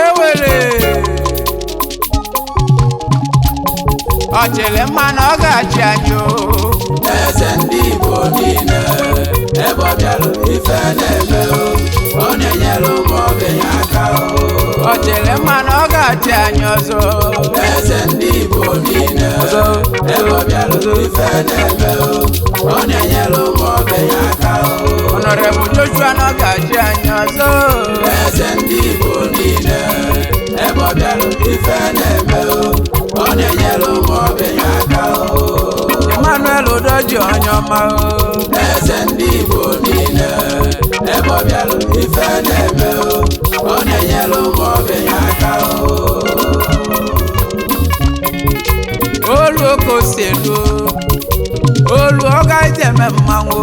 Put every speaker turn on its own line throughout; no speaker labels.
ewele ọchịrị mma na ọ ga-achị anyị o
eze ndị Igbo niile ebe ọ bịara ife na-eme ọ na-enyere ụmụ ogbenye aka
ọchịrị mma na ọ ga-achị anyị ọzọ
eze ndị Igbo niile ebe ọ bịara ife na-eme ọ na-enyere ụmụ ogbenye aka
Honorable Joshua na ọ ga-achị anyị ọzọ
eze ndị Igbo niile ebe ọ bịara ife na-eme ọ na-enyere ụmụ ogbenye aka
Emmanuel Udoji onye ọma
eze ndị Igbo niile ebe ọ bịara ife na-eme ọ na-enyere ụmụ ogbenye aka
olu okosielu olu ọ ga-eji eme mmanwụ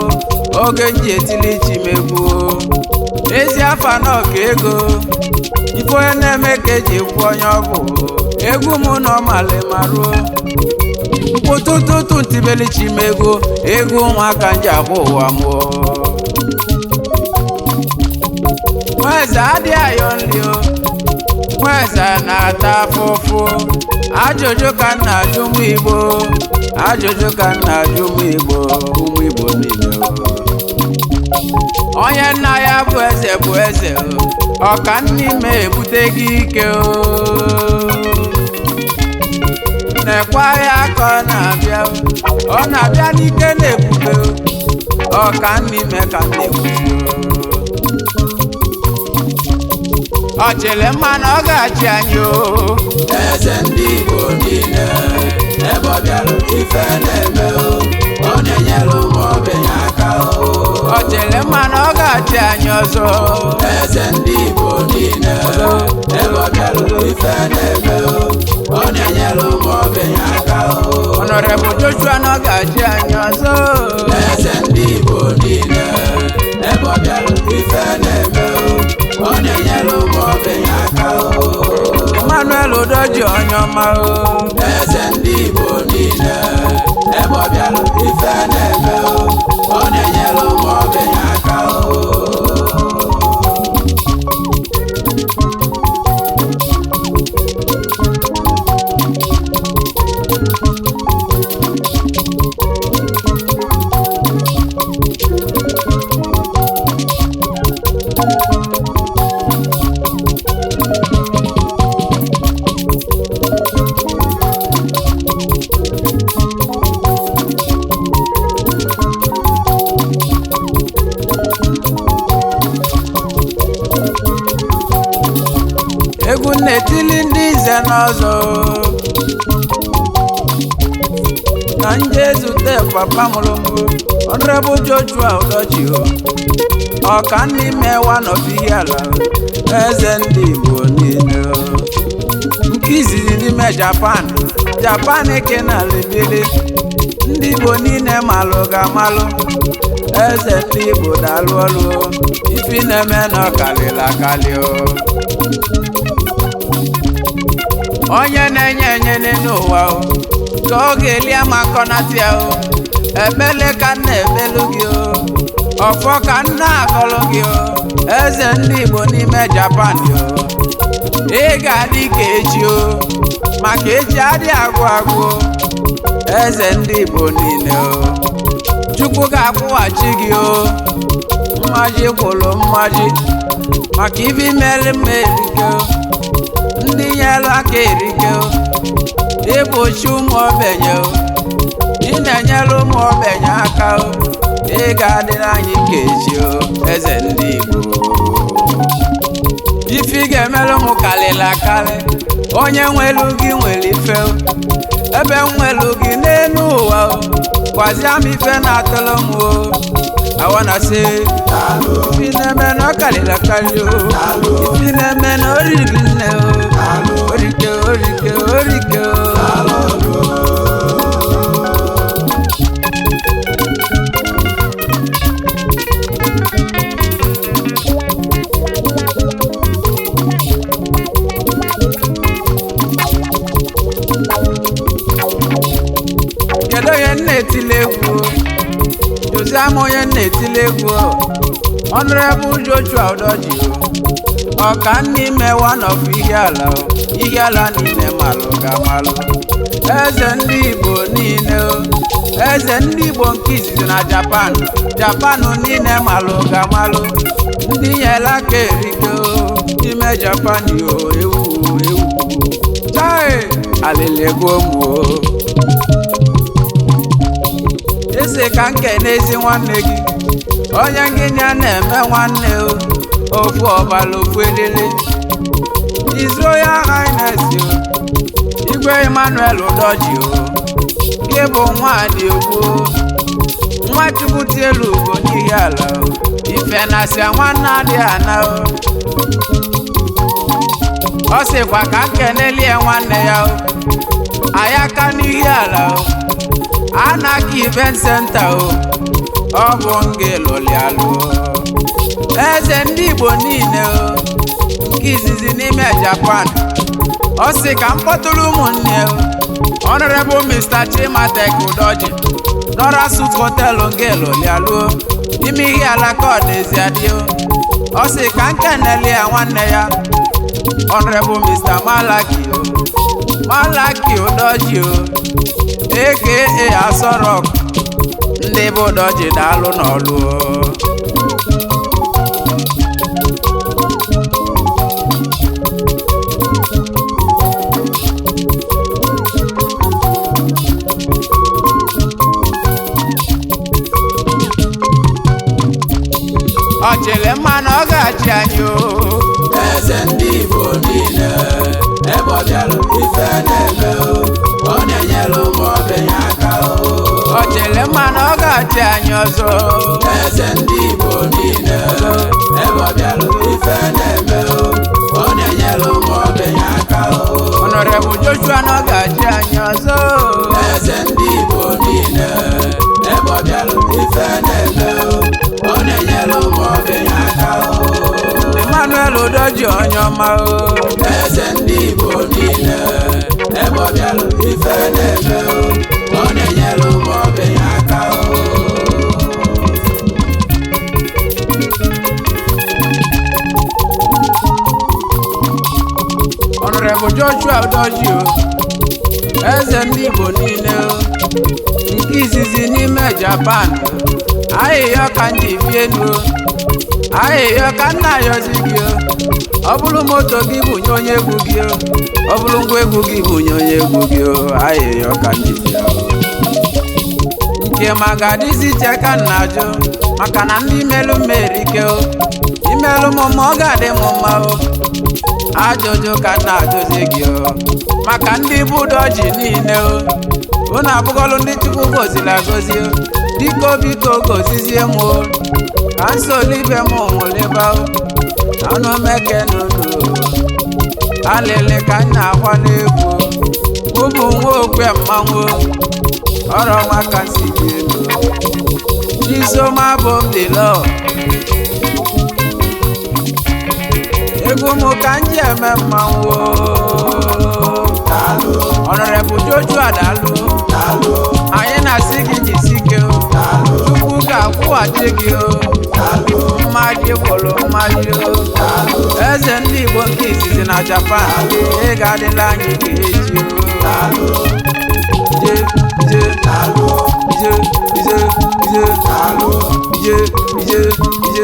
oge nji etili chimegbu ezi afa na ọka ego ife onye na-eme ka eji ekwu onye ọ bụ egwu m na ọmali maruo mkpụtụtụtụ ntibeli chimegbu egwu ụmụaka nji abụ ụwa mụọ nweze adịghị ayọ nri o nweze na-ata afụfụ ajụjụ ka m na-ajụ ụmụ Igbo ajụjụ ka m na-ajụ ụmụ Igbo niile onye nna ya bụ eze ọka n'ime ebute gị ike na-ekwe ya ka ọ na-abịa n'ike na-ebube ọka n'ime ka m na-ekwuzi ọchịrị mma na ọ ga-achị anyị
eze ndị Igbo niile ebe ọ bịara ife na-eme ọ na-enyere ụmụ ogbenye aka
ọchịrị mma na ọ ga-achị anyị ọzọ
eze ndị Igbo niile ebe ọ bịara ife na-eme ọ na-enyere ụmụ ogbenye aka
Honorable Joshua na ọ ga-achị anyị ọzọ
eze ndị Igbo niile ebe ọ bịara ife na-eme ọ na-enyere ụmụ ogbenye aka
Emmanuel Udoji onye ọma
eze ndị Igbo niile ebe ọ bịara ife na-eme ọ na-enyere ụmụ ogbenye aka
egwu na-etili ndị nze n'ọzọ na nje ezute papa mụrụ mbụ Honorable Joshua Udoji ọka n'ime wanọbighị ala eze ndị Igbo niile nke izizi n'ime Japan ke na lebele ndị Igbo niile malụ ga-amalụ eze ndị Igbo dalụ ọlụ ifi na-eme na ọkalịla akali onye na-enye n'ụwa ka ọ ga-eli amakọnati ya ebele ka m na-ebelu gị ọfọ ka m na-agọlụ gị eze ndị Igbo n'ime Japan ị ga-adị ka echi maka echi adị agwụ eze ndị Igbo niile Chukwu ga-akwụghachi gị mmaji kwụrụ mmaji maka ibi mere mmerike ndị nyere aka erike ịbụchi ụmụ ogbenye ị na-enyere ụmụ ogbenye aka ị ga-adịrị anyị ka echi eze ndị Igbo ife ị ga-emere ụmụ karịrị akarị onye nwelu gị nwere ife ebe nwelu gị n'elu ụwa gwazie m ife na-atụrụ m I wanna say ifi na-eme na ọ karịrị akarị ifi na-eme na oriri nne orike kedu onye na-etile egwu Josiah onye na-etile egwu Honorable Joshua Udoji ọka n'ime one of Ihiala Ihiala niile malụ ga-amalụ eze ndị Igbo niile eze ndị Igbo nke izizi na Japan niile malụ ga-amalụ ndị nyela aka erike n'ime Japan ewu chai alịlegomụ eze ka nke n'ezi nwanne gị onye ngịnị a na-eme nwanne ofu ọbala ofu elele His Royal Highness Igwe Emmanuel Udoji gị bụ nwaadị ogbo Nwachukwu tielu ugo n'Ihiala ife na-asịa nwanne adịghị ana ọ sịkwa ka nkenelie nwanne ya Ayaka n'Ihiala Anarchy Event Center ọ bụ nge lụlịalụ eze ndị Igbo niile nke izizi n'ime Japan ọ sị ka mkpọtụrụ ụmụnne Honorable Mr. Chimatek Udoji Nora Suit Hotel nge lụlịalụ n'ime Ihiala ka ọ dịzi adị ọ sị ka nkeneli ya nwanne ya Honorable Mr. Malaki Udoji aka Asorok ndị bụ Udoji daalụ n'ọlụ ọ chere mmanụ ọ ga-achị anyị
eze ndị Igbo niile ebe ọ bịara ife na-eme ọ na-enyere ụmụ ogbenye aka
ọ chere mmanụ ọ ga-achị anyị ọzọ
eze ndị Igbo niile ebe ọ bịara ife na-eme ọ na-enyere ụmụ ogbenye aka
Honorable Joshua na ọ ga-achị anyị ọzọ
eze ndị Igbo niile ebe ọ bịara ife na-eme ọ na-enyere ụmụ ogbenye aka
Emmanuel Udoji onye ọma
eze ndị Igbo niile ebe ọ bịara ife na-eme ọ na-enyere ụmụ ogbenye aka
Honorable Joshua Udoji eze ndị Igbo niile nke izizi n'ime Japan ahịhịa ka ndị bienu ahịhịa ka nna ayọzi gị ọ bụrụ moto gị bunye onye egwu gị ọ bụrụ ngwa egwu gị bunye onye egwu gị ahịhịa ka ndị bịa nke ma ga-adịzi iche ka nna ajụ maka na ndị imelụ mmerike imelụ m ma ọ ga-adị m mma ajụjụ ka nna ajụzi gị maka ndị bụ Udoji niile unu abụgọlụ ndị Chukwu goziri agozi biko gozizie m ka nsolibe m nwụlịba anụ meke n'ụlọ alịlị ka nna akwa n'egwu ụmụ nwa okwe mmanwụ ọrụ maka nsi dị elu Chisom abụ m dị lọ egwu m ka m ji eme mmanwụ Honorable Joshua daalụ anyị na-asị gị jisike Chukwu ga-akwụghachi gị mmaji gwụrụ mmaji eze ndị Igbo nke izizi na Japan ị ga-adịla anyị ka echi ije